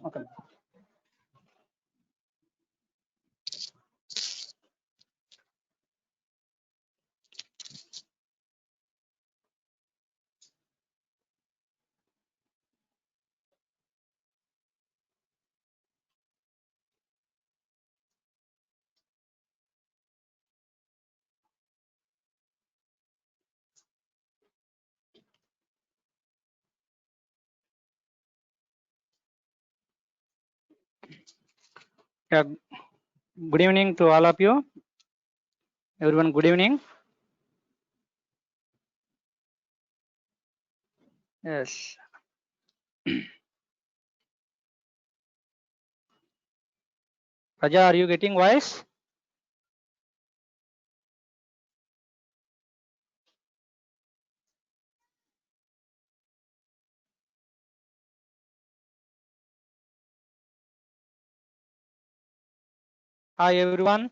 Okay. Yeah. Good evening to all of you. Everyone, good evening. Yes. Raja, are you getting voice? Hi, everyone.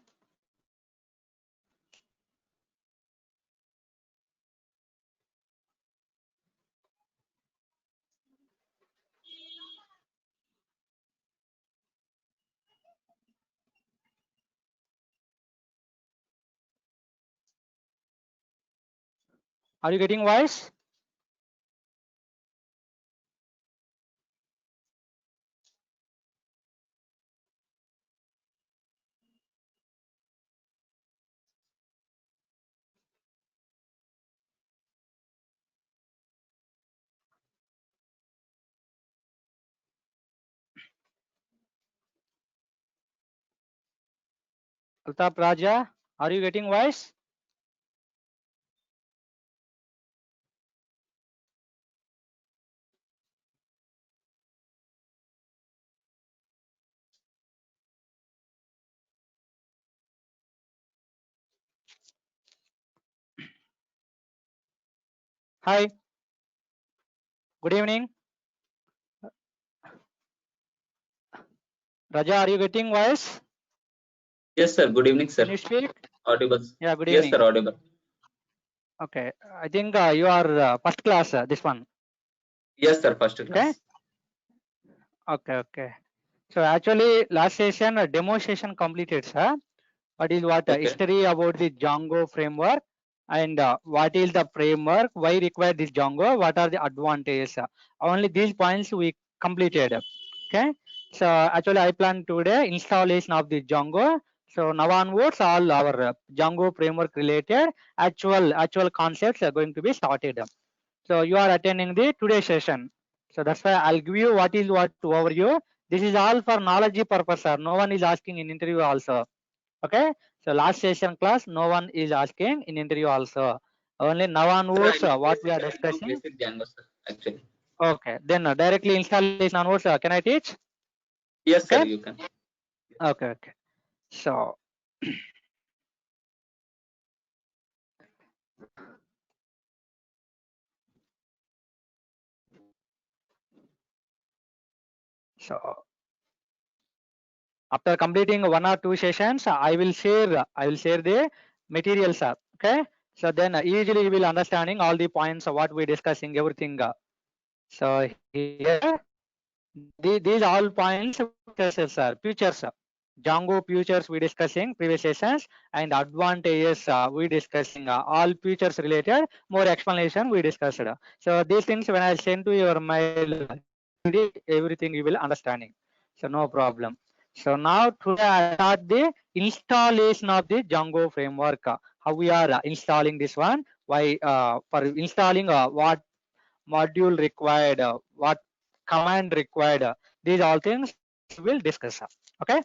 Are you getting voice? Altaf Raja, are you getting voice? Hi. Good evening. Raja, are you getting voice? Yes, sir. Good evening, sir. Can you speak? Audible. Yeah, good Yes, evening. sir. Audible. Okay. I think you are first class, this one. Yes, sir. First Okay. class. Okay. Okay. So actually, last session, demo session completed, sir. What is what Okay. history about the Django framework and what is the framework? Why require this Django? What are the advantages? Only these points we completed. Okay. So actually, I plan today installation of the Django. So now onwards, all our Django framework related actual concepts are going to be started. So you are attending the today session. So that's why I'll give you what is what overview. This is all for knowledge purpose, sir. No one is asking in interview also. Okay. So last session class, no one is asking in interview also. Only now onwards, Sir, what we are I know discussing. basic Django, sir. Actually. Okay. Then directly installation onwards, can I teach? Yes, Okay. sir. You can. Okay. Okay. So. So after completing one or two sessions, I will share the materials. Okay. So then easily you will understanding all the points of what we discussing everything. So here these all points futures. Django futures we discussing previous sessions and advantages we discussing all futures related more explanation we discussed. So these things when I send to your mail, everything you will understanding. So no problem. So now today I start the installation of the Django framework. How we are installing this one? Why for installing what module required, what command required. These all things we will discuss. Okay.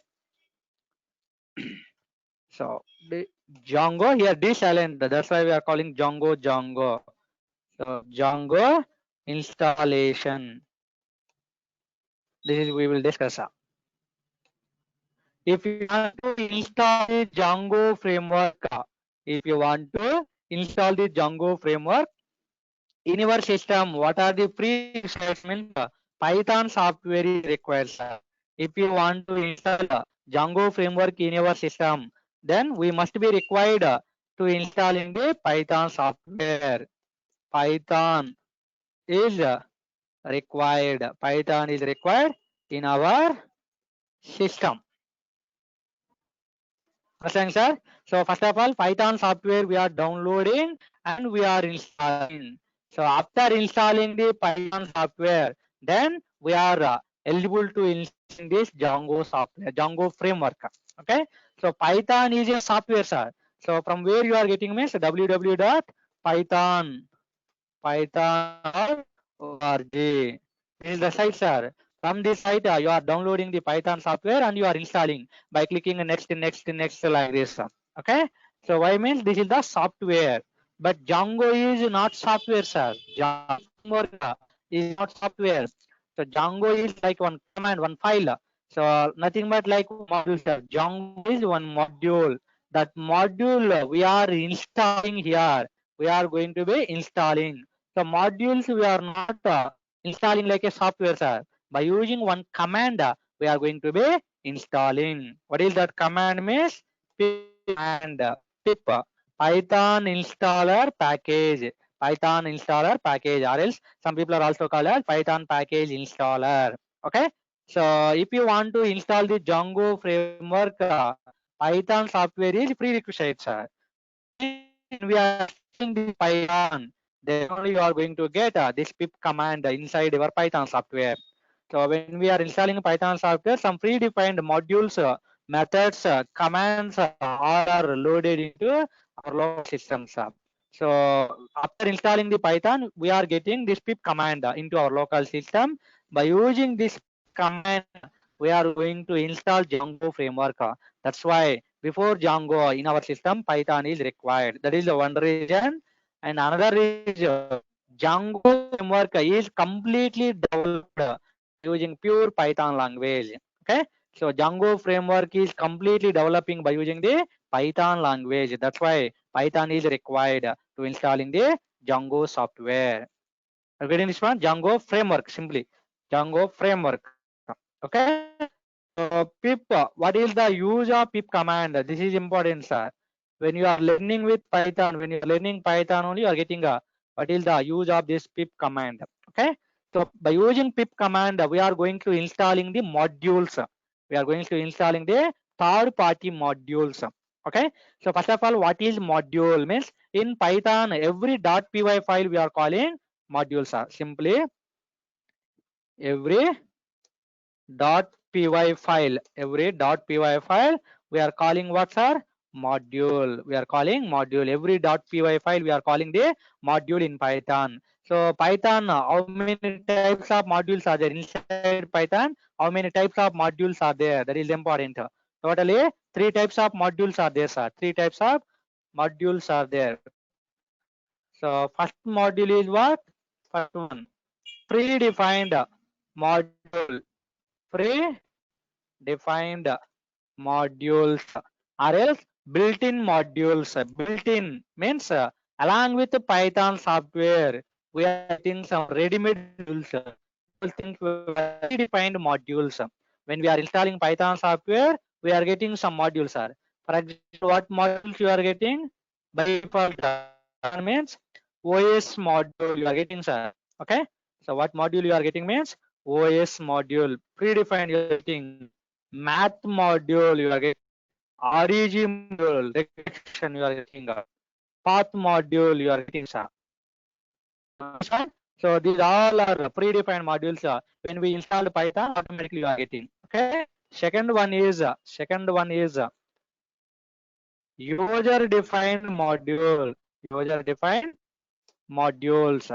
So the Django here D silent. That's why we are calling Django Django. So Django installation. This is we will discuss. If you want to install the Django framework, if you want to install the Django framework in your system, what are the pre-statements? Python software is required, sir. If you want to install Django framework in your system, then we must be required to installing the Python software. Python is required. Python is required in our system. Understand, sir? So first of all, Python software we are downloading and we are installing. So after installing the Python software, then we are eligible to install this Django software, Django framework. Okay. So Python is a software, sir. So from where you are getting means www.python.org. This is the site, sir. From this site, you are downloading the Python software and you are installing by clicking next like this. Okay. So why means this is the software, but Django is not software, sir. Django is not software. So Django is like one command, one file. So nothing but like module, sir. Django is one module. That module we are installing here. We are going to be installing. So modules we are not installing like a software, sir. By using one command, we are going to be installing. What is that command means? Pip and pip Python installer package. Python installer package, or else some people are also called as Python package installer. Okay. So if you want to install the Django framework, Python software is prerequisite, sir. When we are installing the Python, then only you are going to get this pip command inside your Python software. So when we are installing Python software, some predefined modules, methods, commands are loaded into our local systems. So after installing the Python, we are getting this pip command into our local system. By using this command, we are going to install Django framework. That's why before Django in our system, Python is required. That is the one reason. And another is Django framework is completely developed using pure Python language. Okay. So Django framework is completely developing by using the Python language. That's why Python is required to installing the Django software. Are you getting this one? Django framework, simply Django framework. Okay. So pip, what is the use of pip command? This is important, sir. When you are learning with Python, when you are learning Python only, you are getting what is the use of this pip command. Okay. So by using pip command, we are going to installing the modules. We are going to installing the third party modules. Okay. So first of all, what is module means? In Python, every .py file we are calling modules. Simply every .py file, every .py file we are calling what, sir? Module. We are calling module. Every .py file we are calling the module in Python. So Python, how many types of modules are there inside Python? How many types of modules are there? That is important. Totally 3 types of modules are there, sir. 3 types of modules are there. So first module is what? First one, predefined module. Pre-defined modules, or else built-in modules. Built-in means along with the Python software, we are getting some ready-made modules. Think predefined modules. When we are installing Python software, we are getting some modules. For example, what modules you are getting? By default means OS module you are getting, sir. Okay. So what module you are getting means OS module. Predefined you are getting. Math module you are getting. Origin module, regression you are getting. Path module you are getting, sir. So these all are predefined modules. When we install Python, automatically you are getting. Okay. Second one is user defined module. User defined modules.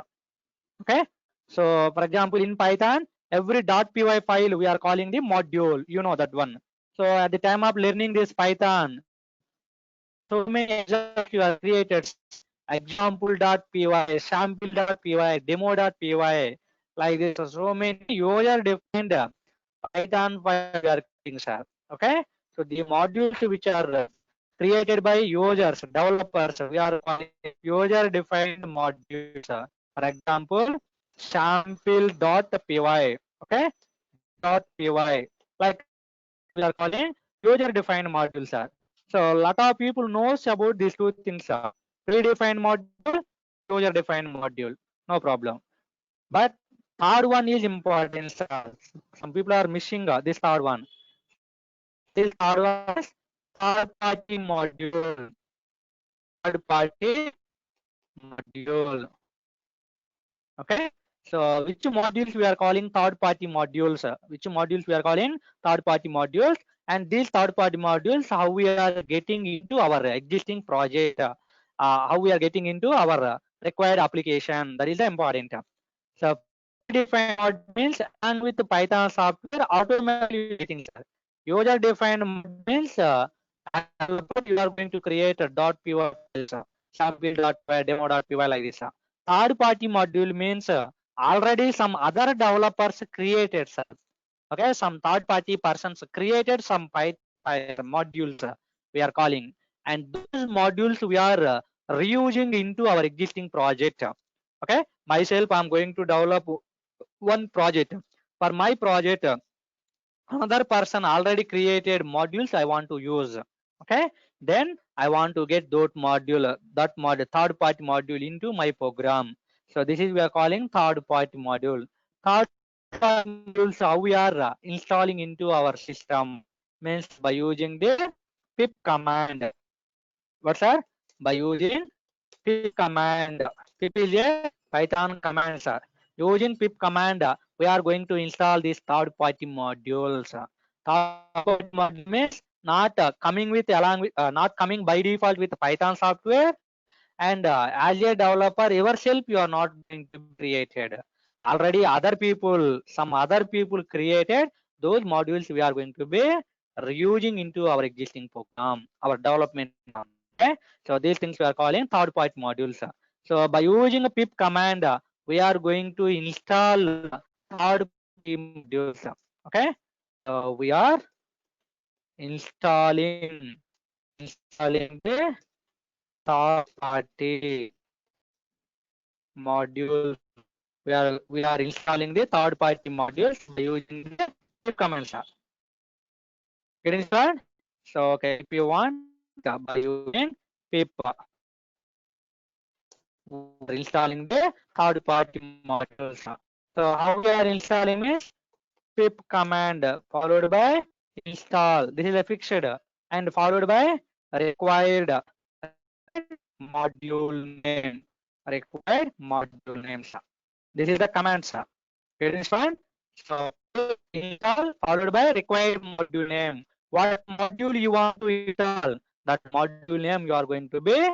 Okay. So for example, in Python, every .py file we are calling the module. You know that one. So at the time of learning this Python, so many examples you are created. Example.py, sample.py, demo.py, like this. So many user defined Python file we are creating, sir. Okay. So the modules which are created by users, developers, we are calling user defined modules. For example, sample.py. Okay. .py, like we are calling user defined modules. So a lot of people knows about these two things. Predefined module, user defined module, no problem. But Third one is important, sir. Some people are missing this third one. This third one is third party module. Third party module. Okay. So which modules we are calling third party modules? Which modules we are calling third party modules? And these third party modules, how we are getting into our existing project, how we are getting into our required application. That is the important. So defined module means and with Python software automatically getting, sir. User defined module means as developer, you are going to create a .py files, sample.py, demo.py like this. Third party module means already some other developers created, sir. Okay, some third party persons created some modules we are calling, and those modules we are reusing into our existing project. Okay, myself I'm going to develop one project. For my project, another person already created modules I want to use. Okay, then I want to get that third party module into my program. So this is we are calling third party module. Third party modules how we are installing into our system means by using the pip command. What, sir? By using pip command. Pip is a Python command, sir. Using pip command, we are going to install these third party modules. Third party module means not coming with along with not coming by default with Python software, and as a developer yourself you are not going to be created. Already some other people created those modules we are going to be reusing into our existing program, our development program. Okay, so these things we are calling third party modules. So by using a pip command, we are going to install third party modules. Okay, so we are installing the third party module. We are installing the third party modules by using the pip commands. Getting started? So okay, if you want by using pip, we're installing the third party modules. So how we are installing is pip command followed by install. This is a fixed and followed by required module name. Required module names. This is the command, sir. Getting started? So install followed by required module name. What module you want to install? That module name you are going to be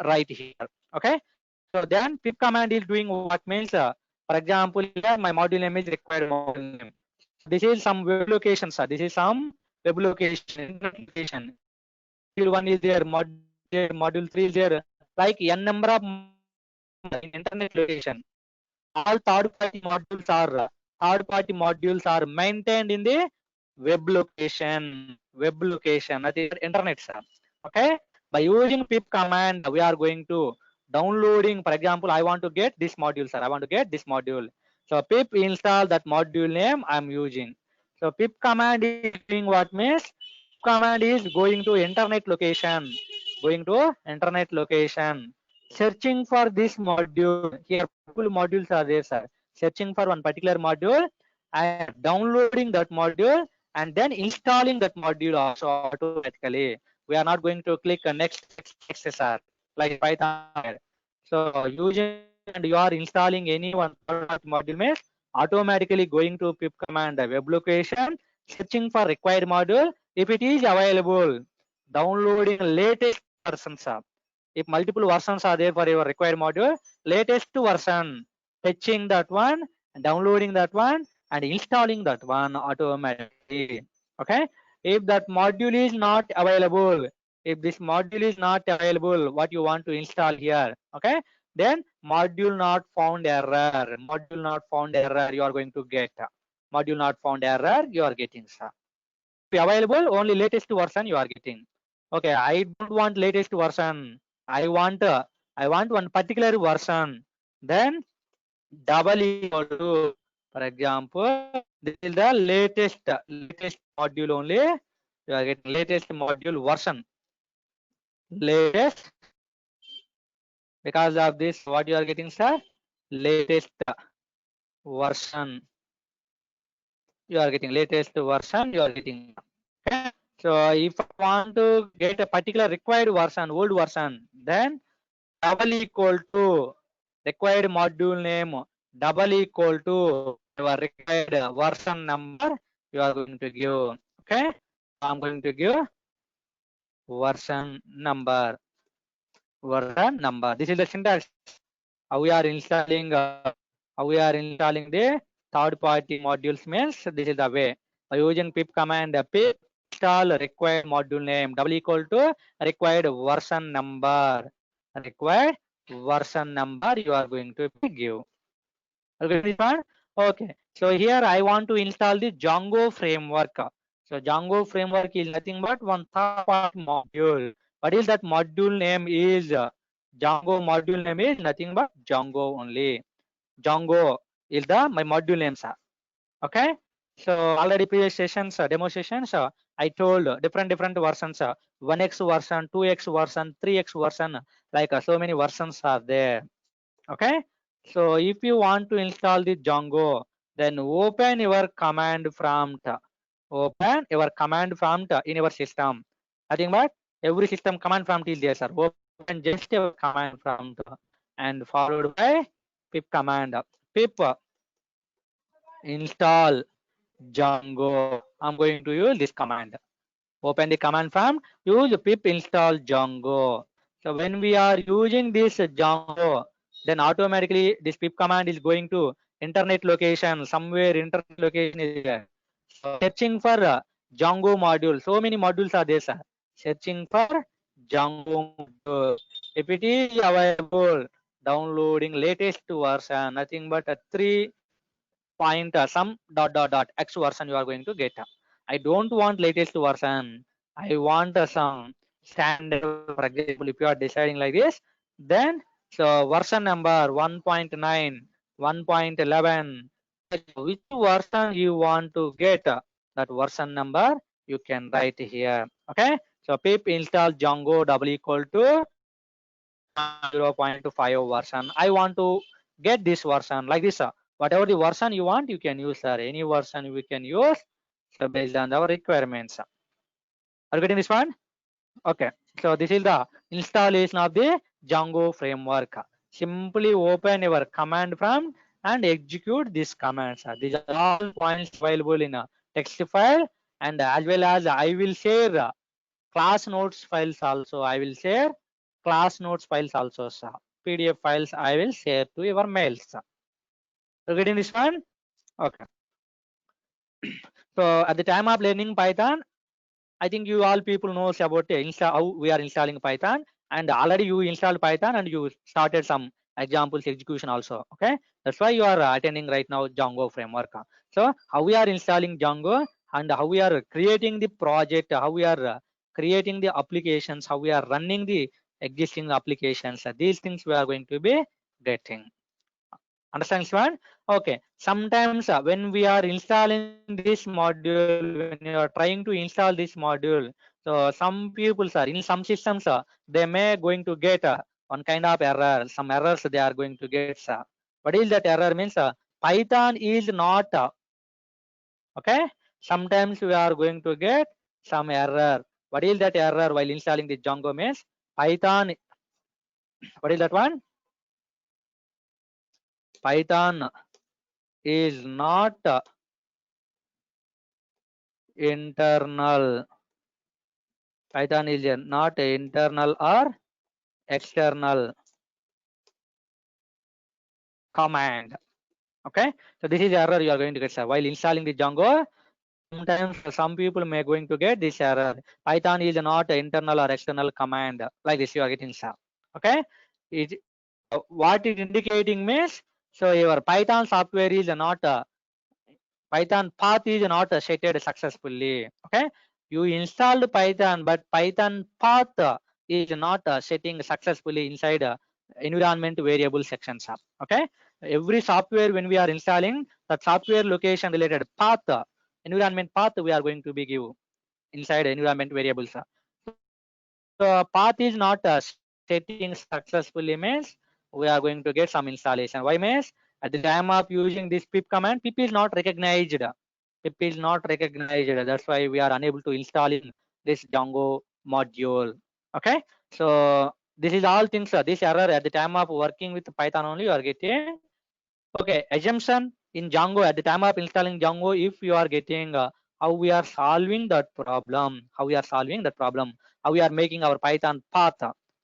right here. Okay. So then pip command is doing what means, for example, here my module name is required module name. This is some web location, sir. This is some web location. Module 1 is there, module 3 is there, like n number of internet location. All third party modules are maintained in the web location. That is internet, sir. Okay, by using pip command we are going to downloading. For example, I want to get this module, sir. I want to get this module. So pip install that module name I'm using. So pip command is doing what means, command is going to internet location, searching for this module. Here multiple modules are there, sir. Searching for one particular module and downloading that module and then installing that module also automatically. We are not going to click next, sir, like Python. So using and you are installing any one module means automatically going to pip command web location, searching for required module. If it is available, downloading latest versions. If multiple versions are there for your required module, latest version, fetching that one, downloading that one, and installing that one automatically. Okay. If that module is not available, if this module is not available, what you want to install here, okay, then module not found error. Module not found error you are going to get. Module not found error you are getting, sir. If available, only latest version you are getting. Okay, I don't want latest version. I want one particular version. Then double equal to, for example, this is the latest module only. You are getting latest module version. Latest, because of this, what you are getting, sir? Latest version you are getting, latest version you are getting. Okay. So if I want to get a particular required version, old version, then double equal to required module name double equal to your required version number you are going to give. Okay. I'm going to give version number. This is the syntax. How we are installing the third party modules means this is the way. By using pip command, pip install required module name double equal to required version number. Required version number you are going to give. Okay, okay. So here I want to install the Django framework. So Django framework is nothing but one third party module. What is that module name is? Django module name is nothing but Django only. Django is the my module name, sir. Okay. So already previous sessions, demo sessions, I told different versions, 1x version, 2x version, 3x version, like so many versions are there. Okay. So if you want to install the Django, then open your command prompt. Open your command prompt in your system. Nothing but every system command prompt is there, sir. Open just your command prompt and followed by pip command. Pip install Django. I'm going to use this command. Open the command prompt. Use pip install Django. So when we are using this Django, then automatically this pip command is going to internet location. Somewhere internet location is there. So searching for Django module. So many modules are there, sir. Searching for Django module. If it is available, downloading latest version, nothing but a 3 point some x version you are going to get. I don't want latest version. I want some standard. For example, if you are deciding like this, then so version number 1.9, 1.11, which version you want to get, that version number you can write here. Okay. So pip install Django double equal to 0.5 version. I want to get this version like this. Whatever the version you want, you can use, sir. Any version we can use, so based on our requirements. Are you getting this one? Okay. So this is the installation of the Django framework. Simply open your command prompt and execute this command, sir. These are all points available in a text file, and as well as I will share class notes files also. I will share class notes files also, sir. PDF files I will share to your mails, sir. You getting this one? Okay. So at the time of learning Python, I think you all people knows about how we are installing Python, and already you installed Python and you started some examples execution also. Okay, that's why you are attending right now Django framework. So how we are installing Django and how we are creating the project, how we are creating the applications, how we are running the existing applications. These things we are going to be getting. Understand this one? Okay. Sometimes when we are installing this module, when you are trying to install this module, so some people, sir, in some systems, they may going to get one kind of error. Some errors they are going to get, sir. What is that error means? Python is not okay. Sometimes we are going to get some error. What is that error while installing the Django means? Python. What is that one? Python is not internal. Python is not internal or external command. Okay, so this is the error you are going to get, sir. While installing the Django, sometimes some people may going to get this error. Python is not internal or external command. Like this you are getting, sir. Okay, it what it indicating means, so your Python software is not Python path is not setted successfully. Okay, you installed Python, but Python path is not setting successfully inside environment variable sections. Okay, every software when we are installing, that software location related path, environment path we are going to be give inside environment variables. So path is not setting successfully means we are going to get some installation. Why means At the time of using this pip command, pip is not recognized. Pip is not recognized. That's why we are unable to install in this Django module. Okay. So this is all things. This error at the time of working with Python only you are getting. Okay. Assumption in Django at the time of installing Django, if you are getting how we are solving that problem, how we are solving that problem, how we are making our Python path.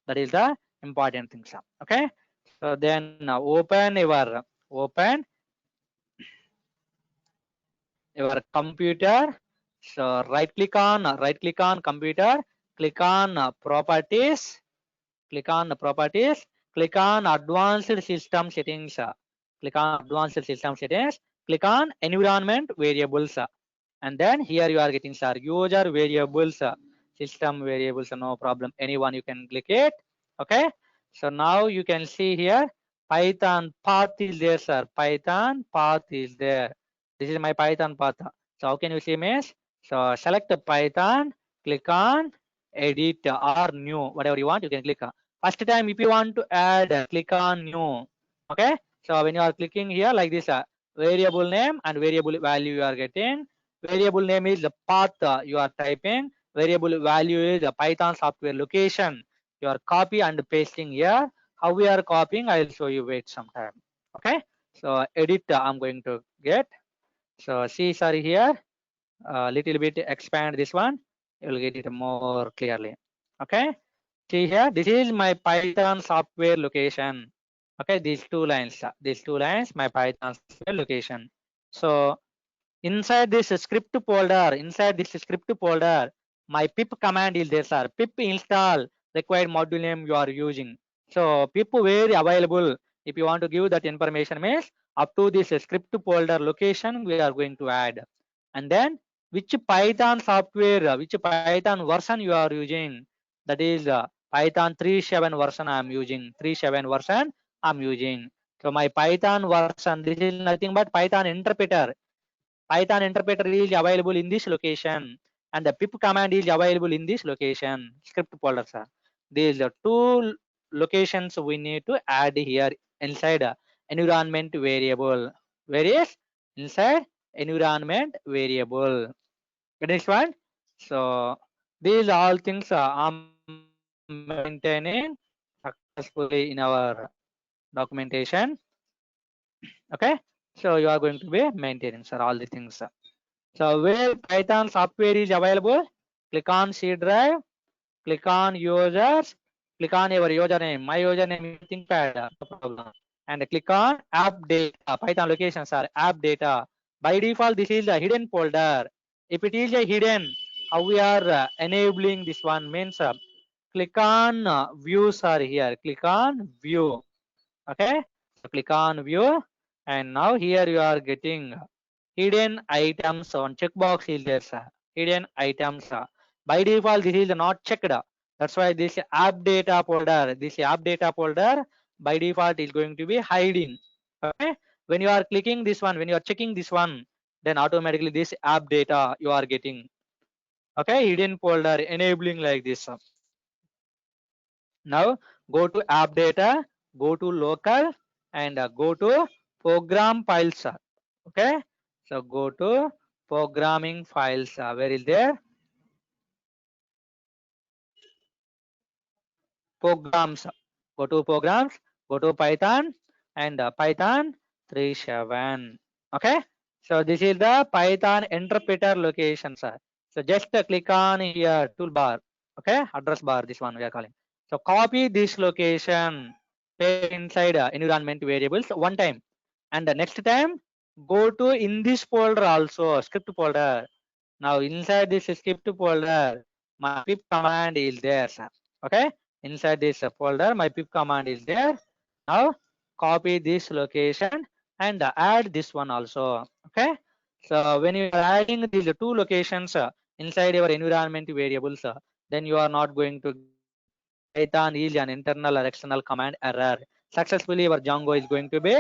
That is the important things. Okay. So then open your computer. So right click on computer, click on properties, click on properties, click on advanced system settings, click on advanced system settings, click on environment variables, and then here you are getting sir user variables, system variables, no problem, anyone you can click it. Okay. So now you can see here Python path is there, sir. Python path is there. This is my Python path. So how can you see means? So select the Python, click on edit or new, whatever you want, you can click. First time if you want to add, click on new. Okay. So when you are clicking here like this, variable name and variable value you are getting. Variable name is the path you are typing. Variable value is the Python software location. You are copy and pasting here. How we are copying, I will show you. Wait some time. Okay. So edit I'm going to get. So see sorry here. Little bit expand this one. You will get it more clearly. Okay. See here. This is my Python software location. Okay. These two lines. These two lines. My Python software location. So inside this script folder, my pip command is there, sir. Pip install required module name you are using. So pip where available, if you want to give that information means up to this script folder location we are going to add. And then which Python software, which Python version you are using, that is Python 3.7 version I am using. 3.7 version I'm using. So my Python version, this is nothing but Python interpreter. Python interpreter is available in this location, and the pip command is available in this location. Script folder, sir. These are two locations we need to add here inside environment variable. Where is inside environment variable? The next one. So these all things I'm maintaining successfully in our documentation. Okay. So you are going to be maintaining, sir, all the things. So where Python software is available, click on C drive, click on users, click on your username. My username is ThinkPad, no problem. And click on app data. Python locations are app data. By default, this is a hidden folder. If it is a hidden, how we are enabling this one means click on views are here. Click on view. Okay. So click on view, and now here you are getting hidden items on checkbox is there, sir. Hidden items. By default, this is not checked. That's why this app data folder, by default is going to be hiding. Okay. When you are clicking this one, when you are checking this one, then automatically this app data you are getting. Okay. Hidden folder enabling like this. Now go to app data, go to local, and go to program files. Okay. So go to programming files. Where is there? Programs. Go to programs, go to Python, and Python 3.7. Okay. So this is the Python interpreter location, sir. So just click on here toolbar. Okay. Address bar, this one we are calling. So copy this location, paste inside environment variables one time, and the next time go to in this folder also, script folder. Now inside this script folder, my pip command is there, sir. Okay. Inside this folder, my pip command is there. Now copy this location and add this one also. Okay. So when you are adding these two locations inside your environment variables, then you are not going to Python is an internal or external command error. Successfully your Django is going to be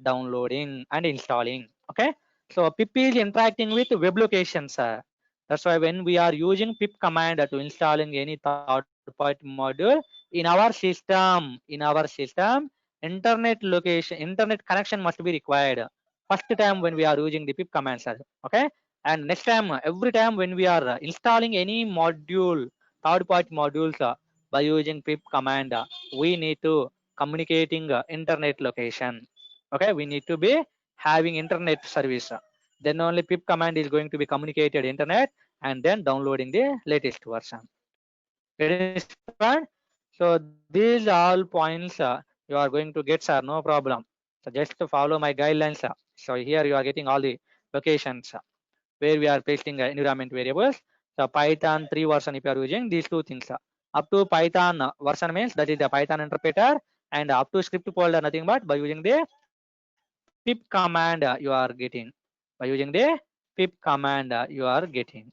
downloading and installing. Okay. So pip is interacting with web locations. That's why when we are using pip command to installing any third party module in our system, internet location, internet connection must be required. First time when we are using the pip command, sir. Okay. And next time, every time when we are installing any module, third party modules by using pip command, we need to communicating internet location. Okay. We need to be having internet service. Then only pip command is going to be communicated internet and then downloading the latest version. Getting this one? So these all points you are going to get, sir, no problem. So just to follow my guidelines. So here you are getting all the locations where we are pasting environment variables. So Python 3 version if you are using these two things. Up to Python version means that is the Python interpreter, and up to script folder nothing but by using the pip command you are getting. By using the pip command you are getting.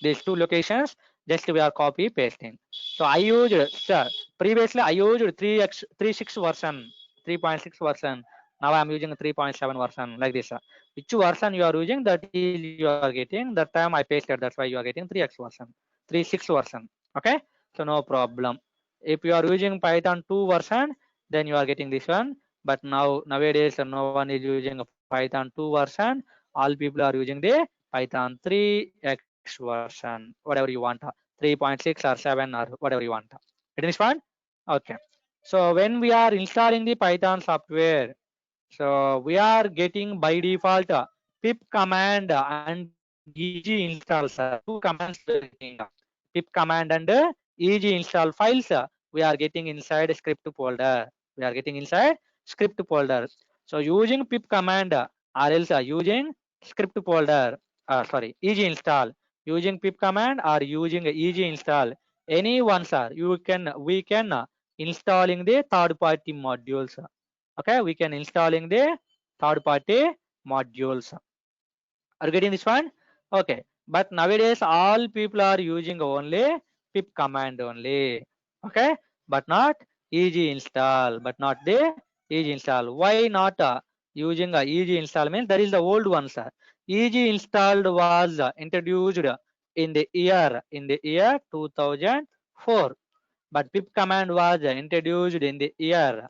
These two locations just we are copy pasting. So I used, sir, previously I used 3.6 version, 3.6 version. Now I am using 3.7 version like this. Which version you are using, that is you are getting. That time I pasted, that's why you are getting 3x version, 3.6 version. Okay, so no problem. If you are using Python 2 version, then you are getting this one. But nowadays no one is using a Python 2 version. All people are using the Python 3x version, whatever you want, 3.6 or 7 or whatever you want. It is fine. Okay. So when we are installing the Python software, so we are getting by default pip command and EG install, sir. Two commands we are getting. Pip command and EG install files we are getting inside script folder. We are getting inside script folder. So using pip command or else using script folder, sorry, EG install. Using pip command or using EG install, any one, sir, we can installing the third party modules. Okay, we can installing the third party modules. Are you getting this one? Okay, but nowadays all people are using only pip command only. Okay, but not EG install, but not the EG install. Why not using EG install means that is the old one, sir. EG installed was introduced in the year 2004, but pip command was introduced in the year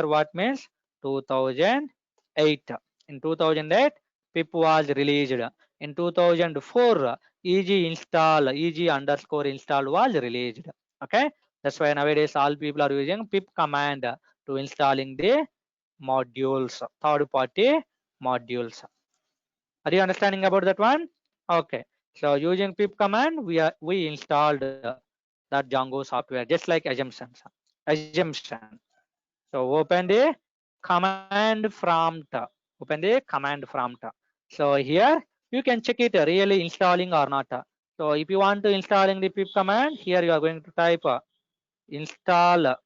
what means 2008. In 2008 pip was released. In 2004 eg underscore install was released. Okay, that's why nowadays all people are using pip command to installing the modules, third party modules. Are you understanding about that one? Okay, so using pip command we installed that Django software just like assumption. So open the command prompt. Open the command prompt. So here you can check it really installing or not. So if you want to installing the pip command, here you are going to type install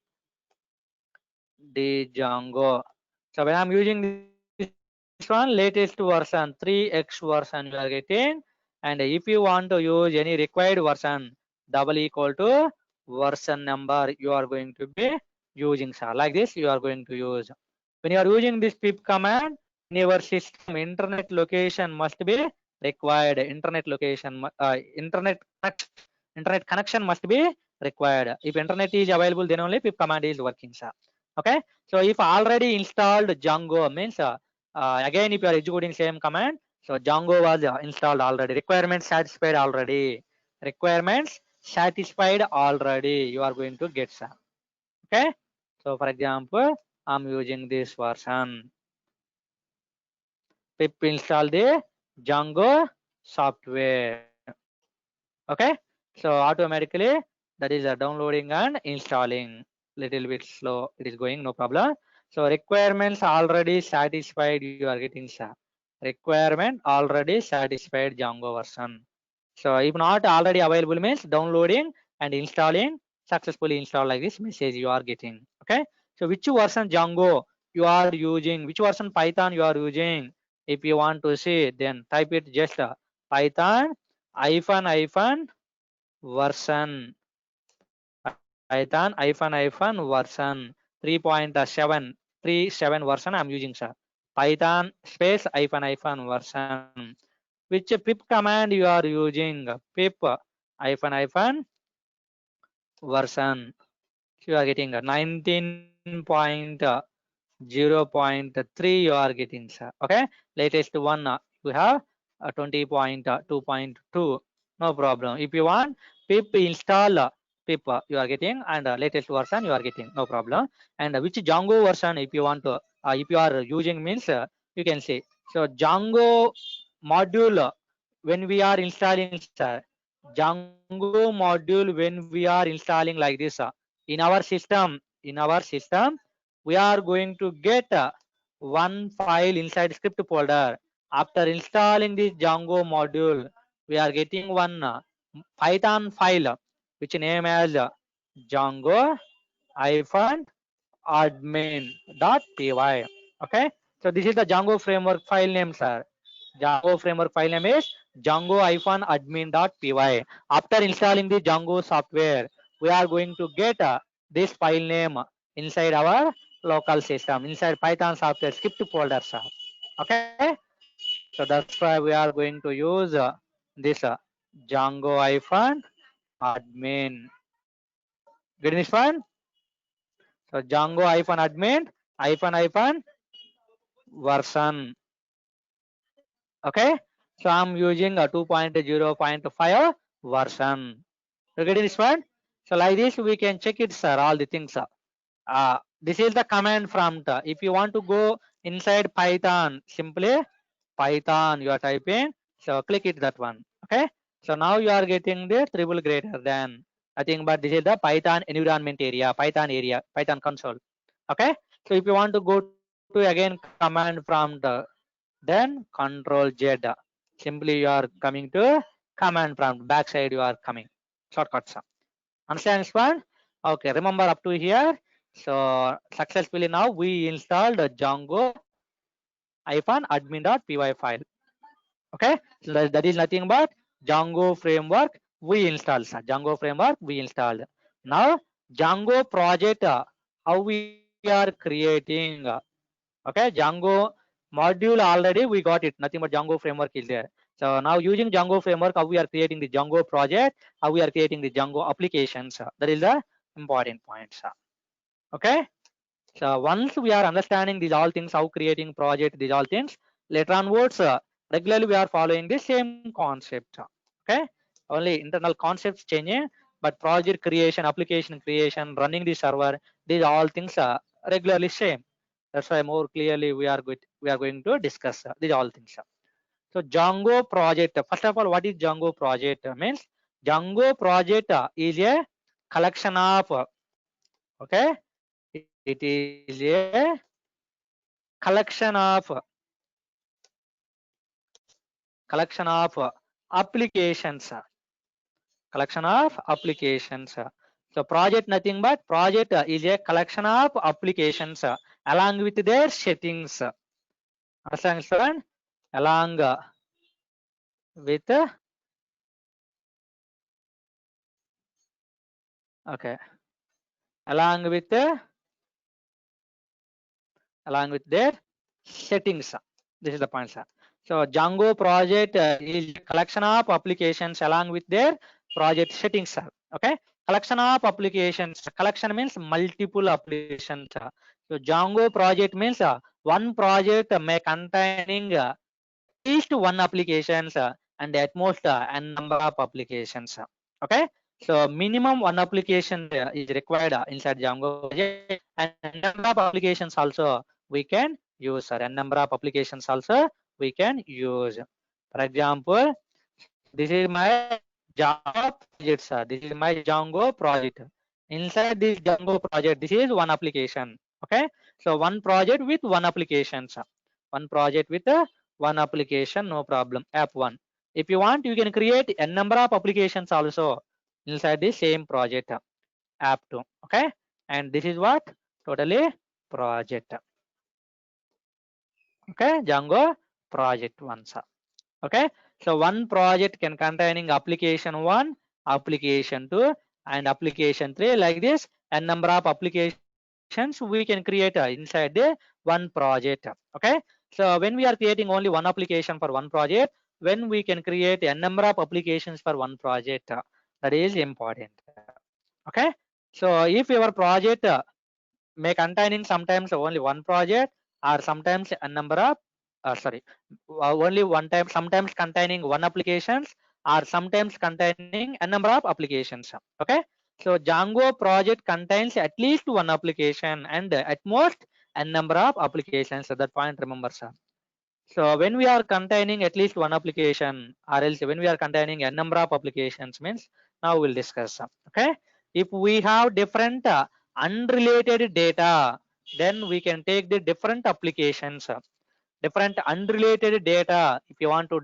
the Django. So when I'm using this one, latest version 3x version you are getting, and if you want to use any required version, double equal to version number you are going to be using, sir. Like this you are going to use. When you are using this pip command in your system, internet location must be required. Internet location, internet connection must be required. If internet is available, then only pip command is working, sir. Okay, so if already installed Django means again if you are executing same command, so Django was installed already, requirements satisfied already, requirements satisfied already, you are going to get, sir. Okay, so for example I'm using this version, pip install the Django software. Okay, so automatically that is downloading and installing, little bit slow it is going, no problem. So requirements already satisfied you are getting, sir. Requirement already satisfied Django version. So if not already available means downloading and installing successfully installed, like this message you are getting. Okay, so which version Django you are using, which version Python you are using, if you want to see then type it just Python hyphen version, Python version 3.7 version I'm using, sir. Python space hyphen version. Which pip command you are using? Pip hyphen version. You are getting 19 19.0.3 you are getting, sir. Okay, latest one you have 20.2.2, no problem. If you want pip install pip you are getting, and latest version you are getting, no problem. And which Django version if you want to if you are using means you can see. So Django module when we are installing, sir, Django module when we are installing like this in our system, we are going to get one file inside script folder. After installing this Django module, we are getting one Python file which name as Django admin.py. Okay, so this is the Django framework file name, sir. Django framework file name is Django-admin.py. After installing the Django software, we are going to get this file name inside our local system, inside Python software script folder, sir. Okay, so that's why we are going to use this Django-admin. Getting this one? So Django-admin version. Okay, so I'm using a 2.0.5 version. You getting this one? So like this we can check it, sir, all the things. This is the command prompt. If you want to go inside Python, simply Python you are typing. So click it, that one. Okay, so now you are getting the triple greater than nothing but this is the Python environment area, Python console. Okay, so if you want to go to again command prompt, then Control Z. Simply you are coming to command prompt, backside you are coming. Shortcuts. Understand this one? Okay, remember up to here. So successfully now we installed Django-admin.py file. Okay, so that is nothing but Django framework we installed, sir. Django framework we installed. Now Django project, how we are creating. Okay, Django module already we got it, nothing but Django framework is there. So now using Django framework, how we are creating the Django project, how we are creating the Django applications, that is the important point. Okay, so once we are understanding these all things, how creating project, these all things, later onwards regularly we are following the same concept. Okay, only internal concepts changing, but project creation, application creation, running the server, these all things are regularly same. That's why more clearly we are going to discuss these all things. So Django project, first of all, what is Django project? Means Django project is a collection of, okay, it is a collection of applications, collection of applications. So project nothing but project is a collection of applications along with their settings. Understand, student? Along with okay, along with their settings. This is the point, sir. So Django project is a collection of applications along with their project settings, sir. Okay, collection of applications. Collection means multiple applications. So Django project means one project may containing at least one applications and at most n number of applications. Okay, so minimum one application is required inside Django project, and number of applications also we can use, sir. And number of applications also we can use. For example, this is my Java project, sir. This is my Django project. Inside this Django project, this is one application. Okay, so one project with one application, sir. One project with one application, no problem. App one. If you want, you can create a number of applications also inside the same project. App two. Okay, and this is what totally project. Okay, Django project one, sir. Okay, so one project can containing application one, application two, and application three, like this, and number of applications we can create inside the one project. Okay, so when we are creating only one application for one project, when we can create a number of applications for one project, that is important. Okay, so if your project may containing sometimes only one project, or sometimes a number of only one time, sometimes containing one applications, or sometimes containing a number of applications. Okay, so Django project contains at least one application and at most a number of applications. So that point remember, sir. So when we are containing at least one application, or else when we are containing a number of applications, means now we'll discuss. Okay, if we have different unrelated data, then we can take the different applications, different unrelated data. If you want to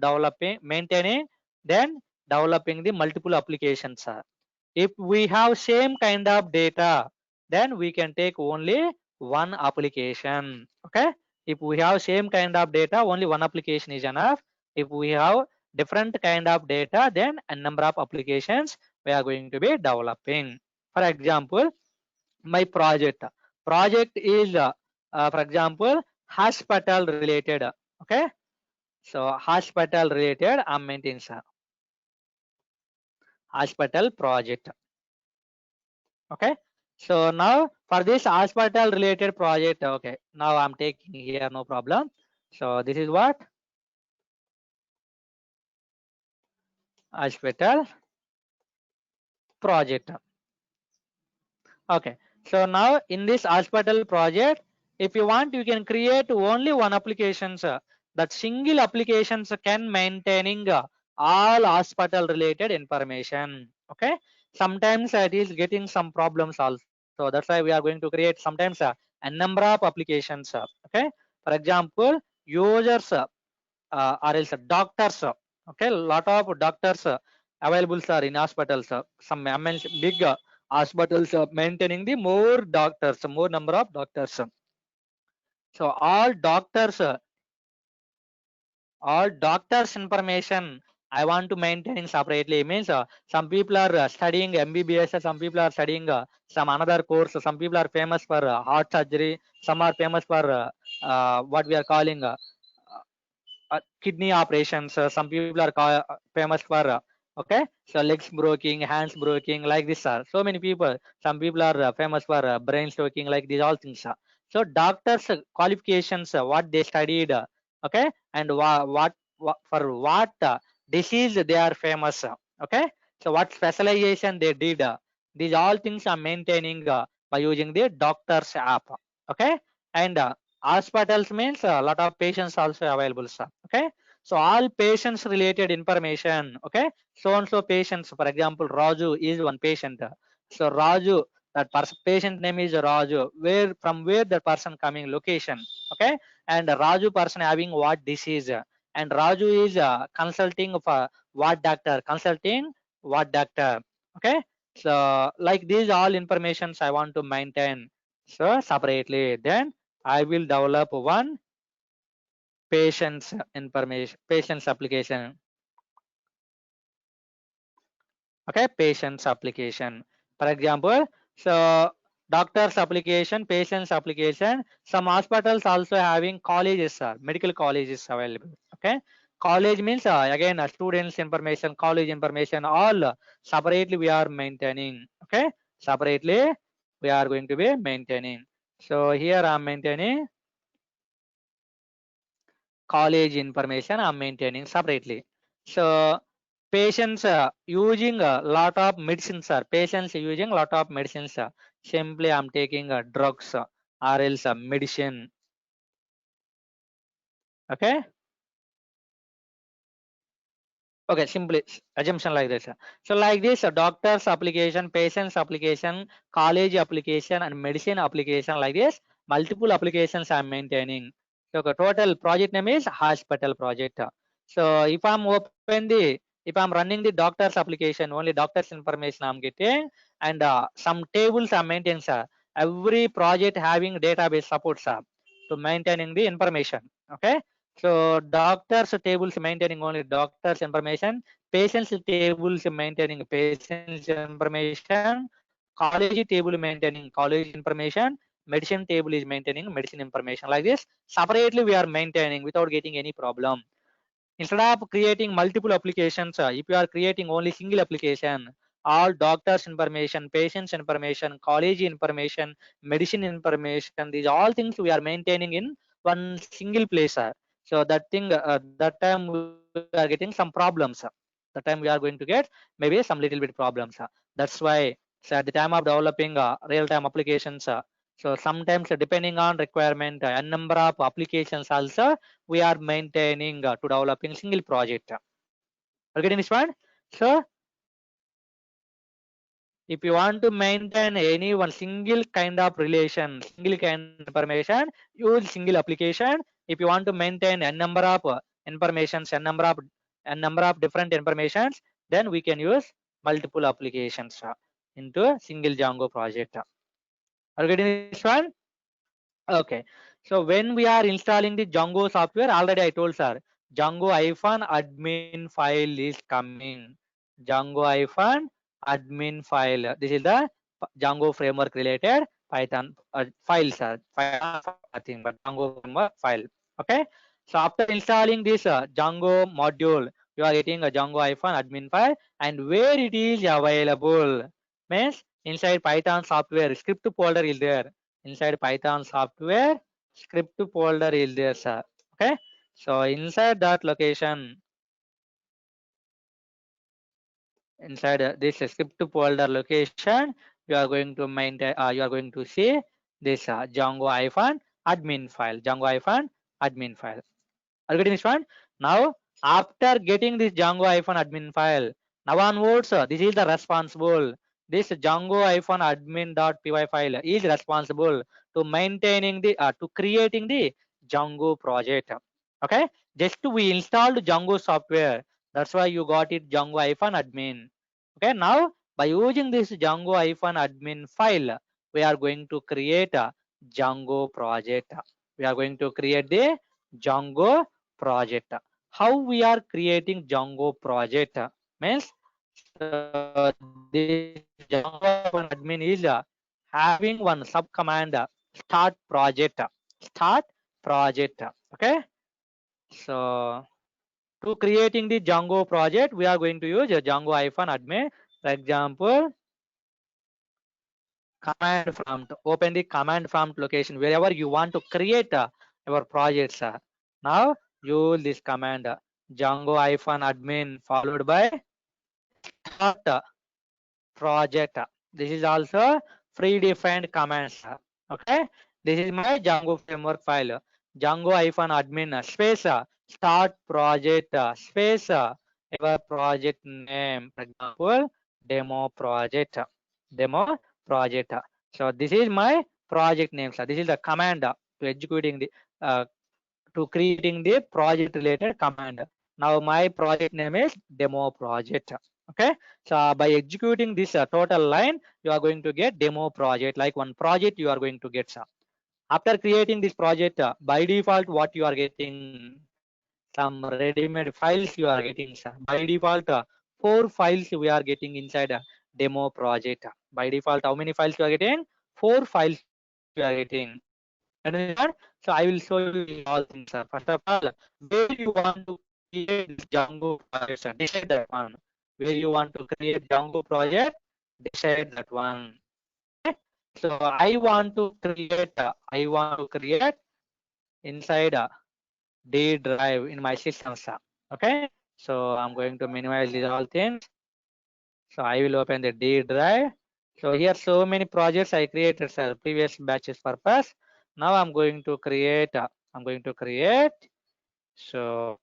maintaining, then developing the multiple applications. If we have same kind of data, then we can take only one application. Okay, if we have same kind of data, only one application is enough. If we have different kind of data, then a number of applications we are going to be developing. For example, my project is for example, hospital related. Okay, so hospital related I'm maintaining, sir. Hospital project. Okay, so now for this hospital related project, okay, now I'm taking here, no problem. So this is what hospital project. Okay, so now in this hospital project, if you want, you can create only one application, sir. That single applications can maintaining all hospital related information. Okay, sometimes it is getting some problems also. So that's why we are going to create sometimes a number of applications. Okay, for example, users or else doctors. Okay, lot of doctors available, sir, in hospitals. Some MNC big hospitals maintaining the more doctors, more number of doctors. So all doctors information I want to maintain separately. Means some people are studying MBBS, some people are studying some another course, some people are famous for heart surgery, some are famous for what we are calling kidney operations. Some people are famous for okay, so legs broken, hands broken, like this. So many people. Some people are famous for brain stroking, like these all things. So doctors qualifications, what they studied, okay, and for what disease they are famous. Okay, so what specialization they did. These all things are maintaining by using the doctors app. Okay, and hospitals means a lot of patients also available, sir. Okay, so all patients related information. Okay, so and so patients, for example, Raju is one patient. So Raju, that person, patient name is Raju, where from where the person coming, location. Okay, and Raju person having what disease, and Raju is consulting for what doctor, consulting what doctor. Okay, so like these all informations I want to maintain so separately. Then I will develop one patient's information, patient's application. Okay, patient's application. For example, so doctor's application, patient's application. Some hospitals also having colleges, medical colleges available. Okay, college means again students information, college information, all separately we are maintaining. Okay, separately we are going to be maintaining. So here I am maintaining college information I'm maintaining separately. So patients using a lot of medicines, patients using a lot of medicines. Simply I'm taking drugs or else medicine. Okay. Okay, simply assumption like this. So like this, doctor's application, patient's application, college application, and medicine application, like this, multiple applications I'm maintaining. So the total project name is hospital project. So if if I'm running the doctor's application, only doctor's information I'm getting, and some tables I'm maintaining, sir. Every project having database supports to maintaining the information. Okay. So doctors tables maintaining only doctors information, patients tables maintaining patients information, college table maintaining college information, medicine table is maintaining medicine information. Like this, separately we are maintaining without getting any problem. Instead of creating multiple applications, if you are creating only single application, all doctors information, patients information, college information, medicine information. These all things we are maintaining in one single place. So that thing, that time we are getting some problems. That time we are going to get maybe some little bit problems. That's why, so at the time of developing real-time applications, so sometimes depending on requirement, a number of applications also we are maintaining to developing single project. Are you getting this one? So if you want to maintain any one single kind of relation, single kind of information, use single application. If you want to maintain a number of informations, a number of different informations, then we can use multiple applications into a single Django project. Are you getting this one? Okay. So when we are installing the Django software, already I told sir, Django admin file is coming. Django admin file. This is the Django framework related Python file, sir. Nothing but Django framework file. Okay. So after installing this Django module, you are getting a Django admin file, and where it is available means inside Python software script folder is there. Inside Python software script folder is there, sir. Okay. So inside that location, inside this script folder location, you are going to maintain, you are going to see this Django admin file. Django admin file. Are you getting this one? Now, after getting this Django admin file, now onwards, this is the responsible. This Django admin.py file is responsible to maintaining the, to creating the Django project. Okay, just we installed Django software. That's why you got it Django admin. Okay, now by using this Django admin file, we are going to create a Django project. We are going to create the Django project. How we are creating Django project means this Django admin is having one sub command start project. Start project. Okay. So to creating the Django project, we are going to use a Django admin. For example, command prompt. Open the command prompt location wherever you want to create your projects. Now use this command Django admin followed by start project. This is also predefined commands. Okay, this is my Django framework file. Django admin space start project space your project name. For example, demo project. Demo project. So this is my project name. So this is the command to executing the to creating the project related command. Now my project name is demo project. Okay, so by executing this total line, you are going to get demo project, like one project you are going to get. After creating this project, by default what you are getting, some ready-made files you are getting. By default 4 files we are getting inside a demo project. By default how many files you are getting? 4 files you are getting. Understand? So I will show you all things. First of all, where you want to create this Django project, decide that one. Where you want to create Django project, decide that one. Okay? So I want to create inside a D drive in my system. Okay. So I'm going to minimize these all things. So I will open the D drive. So here so many projects I created sir, previous batches purpose. Now I'm going to create. So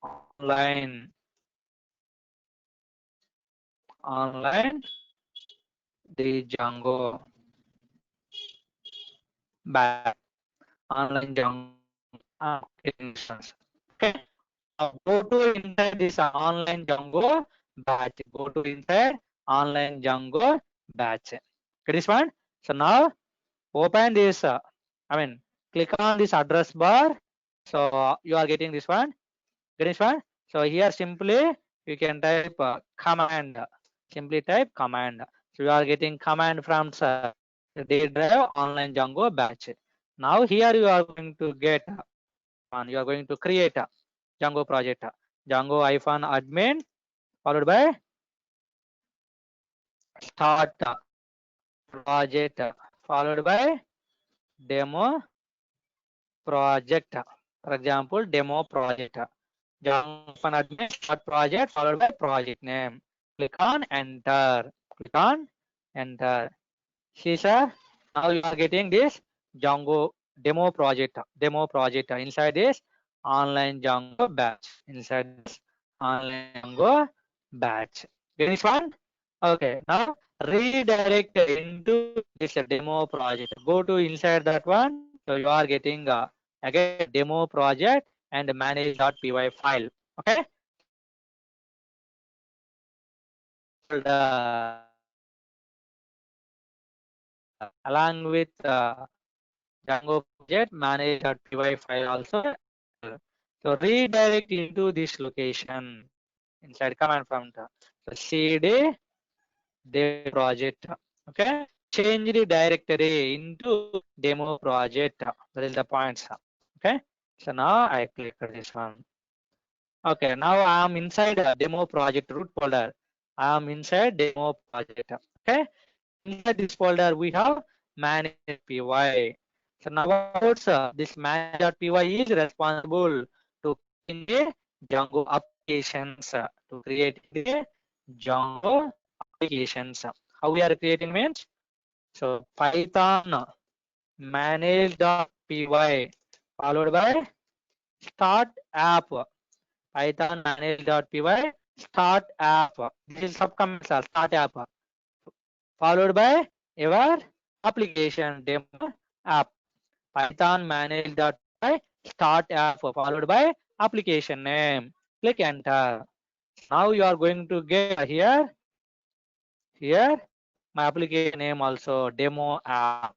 online the Django batch. Online Django instance. Okay. Now go to inside this online Django batch. Go to inside online Django batch. Get this one? So now open this. Click on this address bar. So you are getting this one. Get this one? So here simply you can type command. Simply type command. So you are getting command from D drive online Django batch. Now here you are going to get one. You are going to create a Django project. Django admin followed by start project followed by demo project. For example, demo project. Java admin start project followed by project name. Click on enter. Click on enter. See, sir, now you are getting this Django demo project. Demo project inside this online Django batch. Inside this online Django batch. Get this one? Okay. Now redirect into this demo project. Go to inside that one. So you are getting again demo project and manage.py file. Okay. Along with Django project manage.py file also. So redirect into this location inside command prompt. So cd demo project. Okay. Change the directory into demo project. That is the points. Okay. So now I click this one. Okay. Now I am inside a demo project root folder. I am inside demo project. Okay. Inside this folder we have manage.py. So now what's this manage.py is responsible to create the Django applications, to create the Django applications. How we are creating means, so Python manage.py followed by start app. Python manage.py start app. This is subcommand start app followed by your application demo app. Python manage.py start app followed by application name. Click enter. Now you are going to get here my application name also demo app.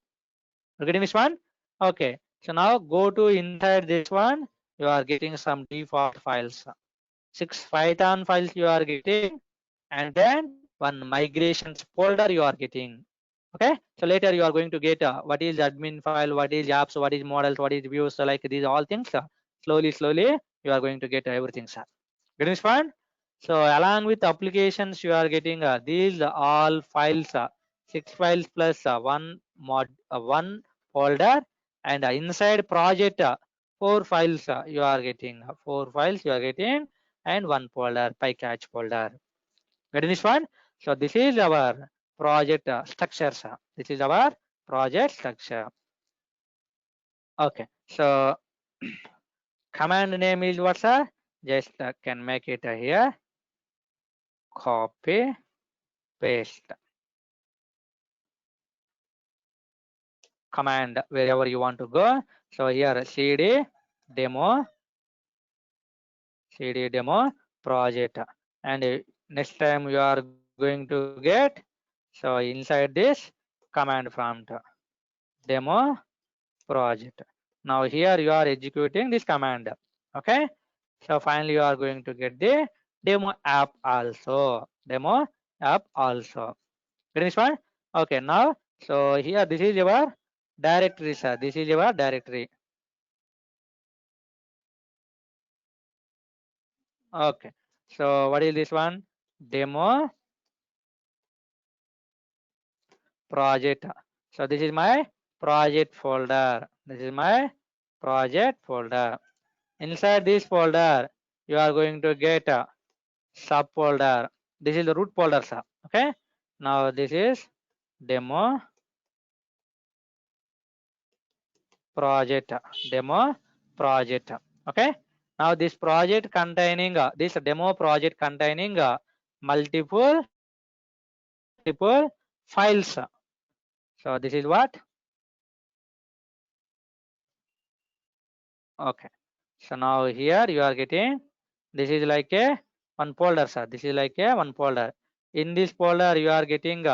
You getting this one? Okay. So now go to inside this one. You are getting some default files. 6 Python files you are getting, and then one migrations folder you are getting. Okay. So later you are going to get what is admin file, what is apps, what is models, what is views. So like these all things. Slowly you are going to get everything, sir. Getting this one? So along with applications, you are getting these all files, 6 files plus one folder, and inside project 4 files you are getting 4 files you are getting, and one folder PyCatch folder. Getting this one? So this is our project structure, sir. This is our project structure. Okay. So command name is what, sir? Just can make it here. Copy, paste. Command wherever you want to go. So here cd demo project, and next time you are going to get, so inside this command prompt demo project. Now here you are executing this command. Okay. So finally you are going to get the demo app also. Demo app also. Get this one? Okay. Now so here this is your directory, sir. This is your directory. Okay. So what is this one? Demo project. So this is my project folder. This is my project folder. Inside this folder, you are going to get a subfolder. This is the root folder, sir. Okay. Now this is demo project. Demo project. Okay. Now this project containing this demo project containing multiple files. So this is what? Okay. So now here you are getting, this is like a one folder, sir. This is like a one folder. In this folder you are getting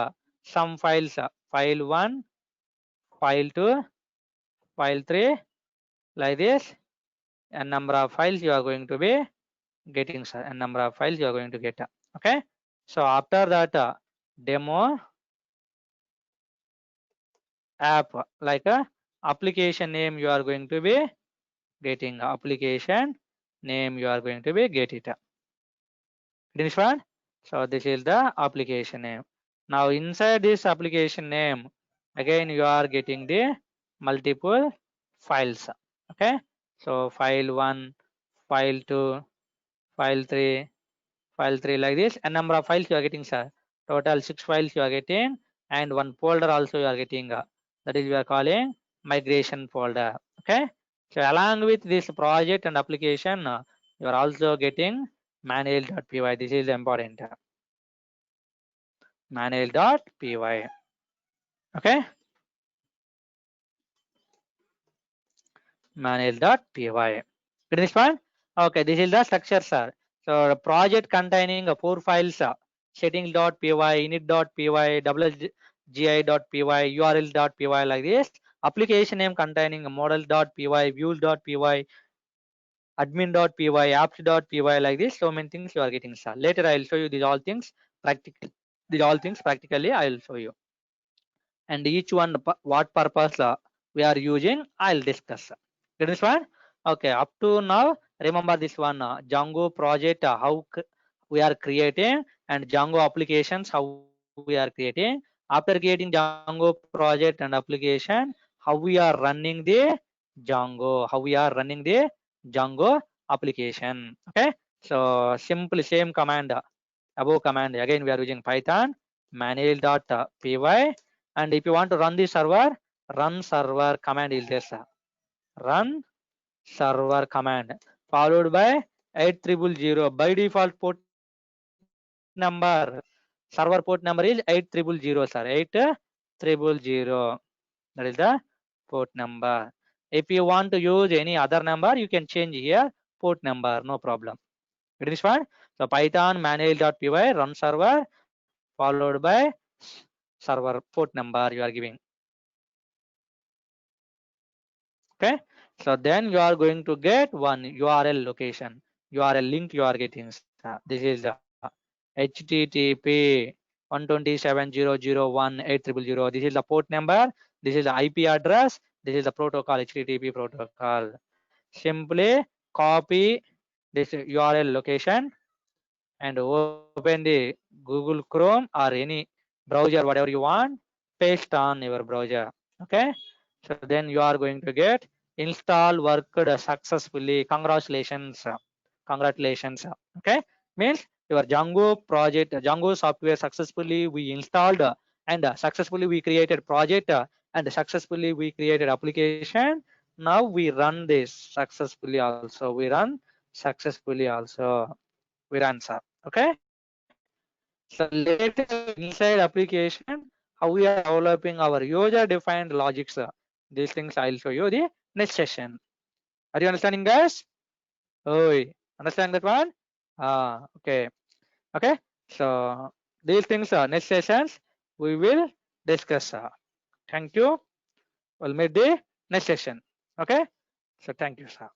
some files, file 1, file 2, file 3, like this. A number of files you are going to be getting, sir. A number of files you are going to get. Okay. So after that demo app, like a application name you are going to be getting. Application name you are going to be get it. This one. So this is the application name. Now inside this application name, again you are getting the multiple files. Okay, so file 1, file 2, file 3, file 3 like this. A number of files you are getting, sir. Total 6 files you are getting, and one folder also you are getting. That is we are calling migration folder. Okay, so along with this project and application, you are also getting manual.py. This is important. Manual.py. Okay, manual.py. Get this one? Okay, this is the structure, sir. So the project containing 4 files, settings.py, init.py, wgi.py, url.py like this. Application name containing model.py, views.py, admin.py, apps.py like this. So many things you are getting, sir. Later I will show you these all things practically. These all things practically I will show you. And each one what purpose we are using I'll discuss. Get this one? Okay, up to now remember this one Django project we are creating, and Django applications how we are creating. After creating Django project and application, how we are running the Django application. Okay, so simple same command, above command again we are using Python manual.py. And if you want to run the server, run server command is there, sir. Run server command followed by 8000. By default port number, server port number is 8000, sir. 8000. That is the port number. If you want to use any other number, you can change here port number, no problem. Get this one? So Python manual.py run server followed by server port number you are giving. Okay, so then you are going to get one URL location, URL link you are getting. This is the HTTP 127.0.0.1.8.0.0. This is the port number. This is the IP address. This is the protocol, HTTP protocol. Simply copy this URL location and open the Google Chrome or any browser, whatever you want, paste on your browser. Okay, so then you are going to get install worked successfully. Congratulations. Congratulations. Okay, means your Django project, Django software successfully we installed and successfully we created project and successfully we created application. Now we run this successfully also. We run successfully also. We run, sir. Okay, so later inside application how we are developing our user defined logics, these things I'll show you the next session. Are you understanding, guys? Oh, understand that one? Okay. Okay, so these things next sessions we will discuss. Thank you. We'll meet the next session. Okay, so thank you, sir.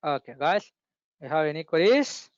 Okay, guys, you have any queries?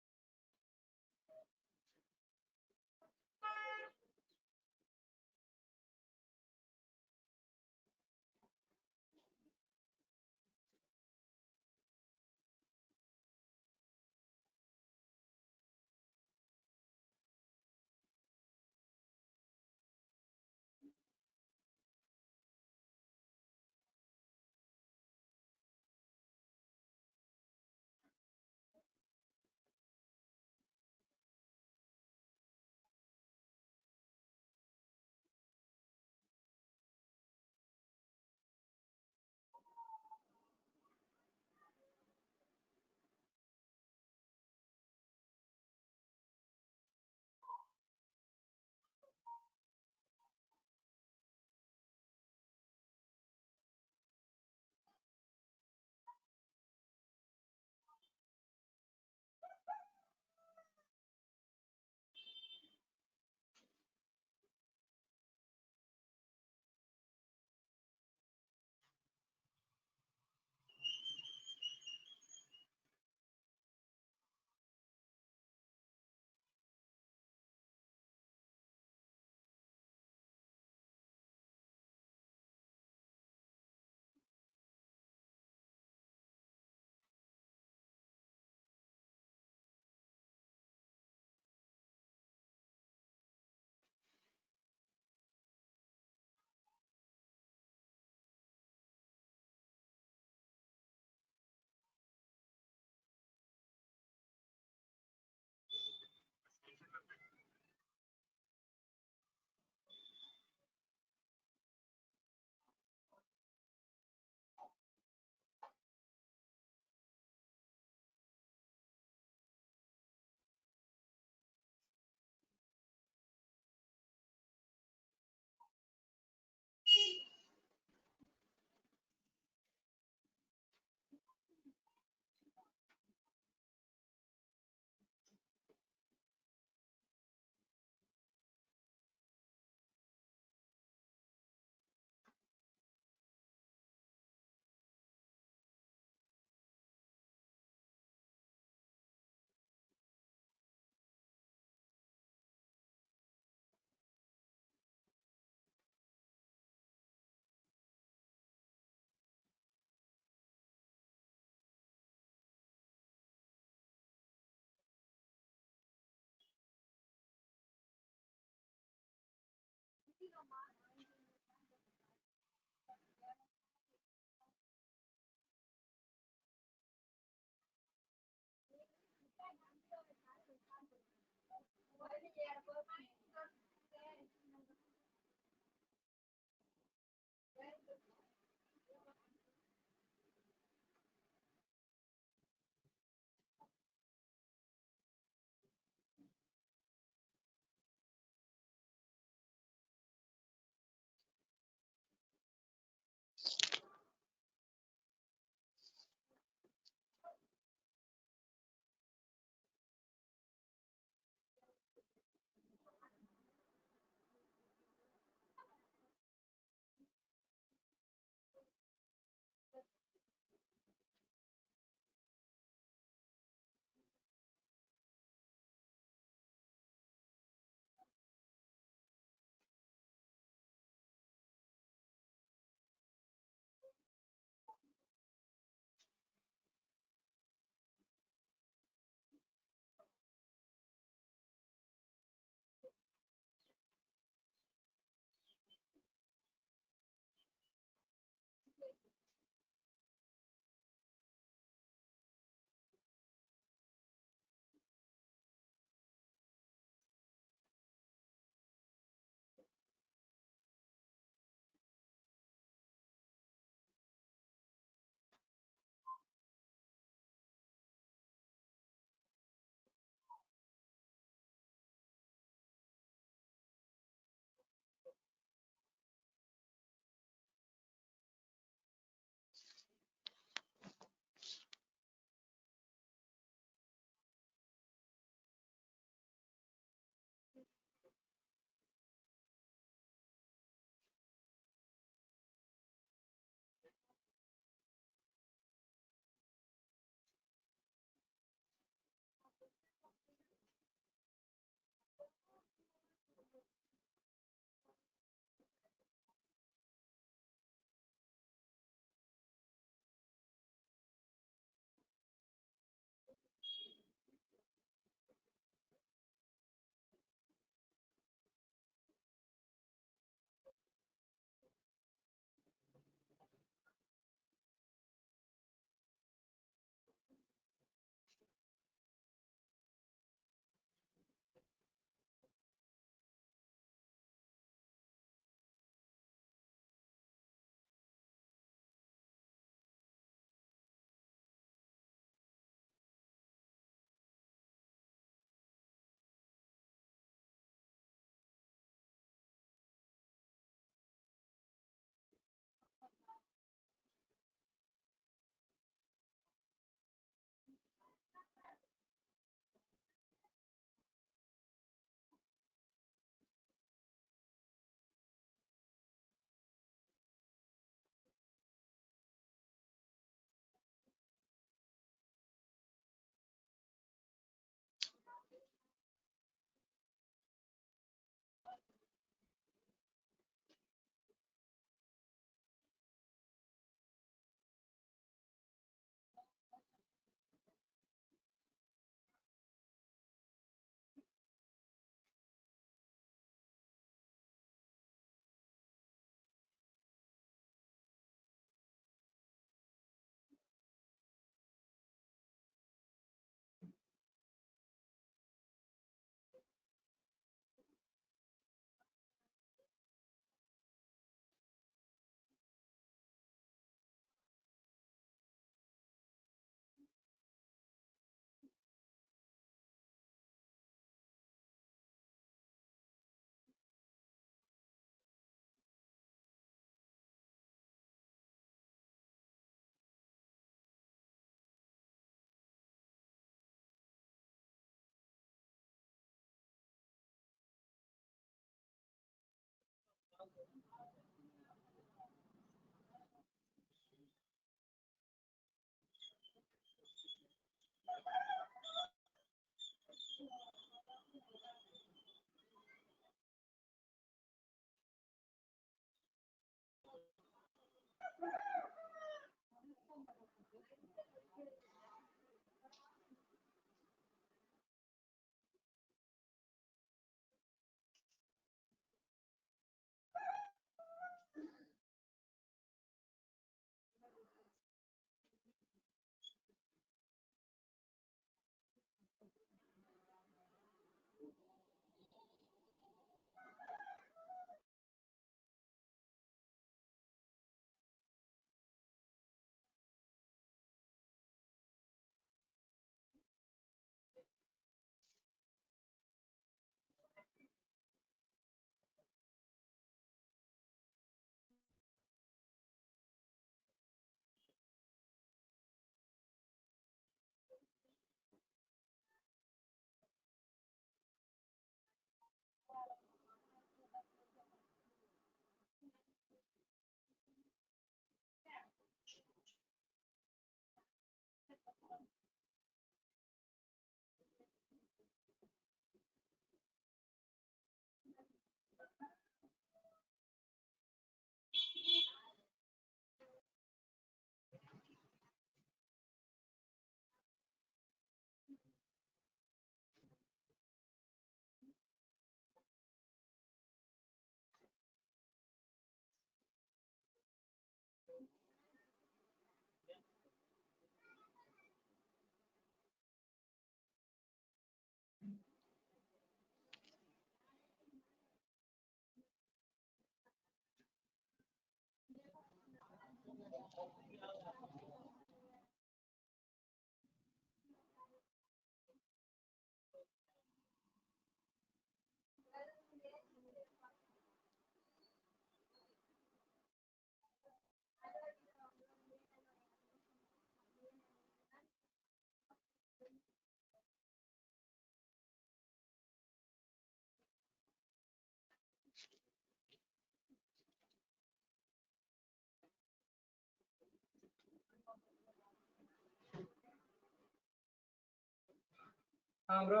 Bro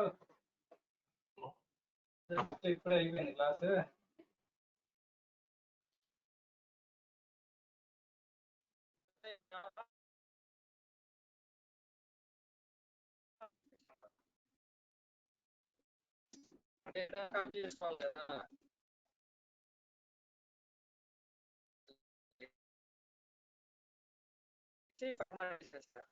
ఇప్పుడే అయిపోయింది class. చేసుకోవాలి కదా. పక్కన పెట్టేస్తా.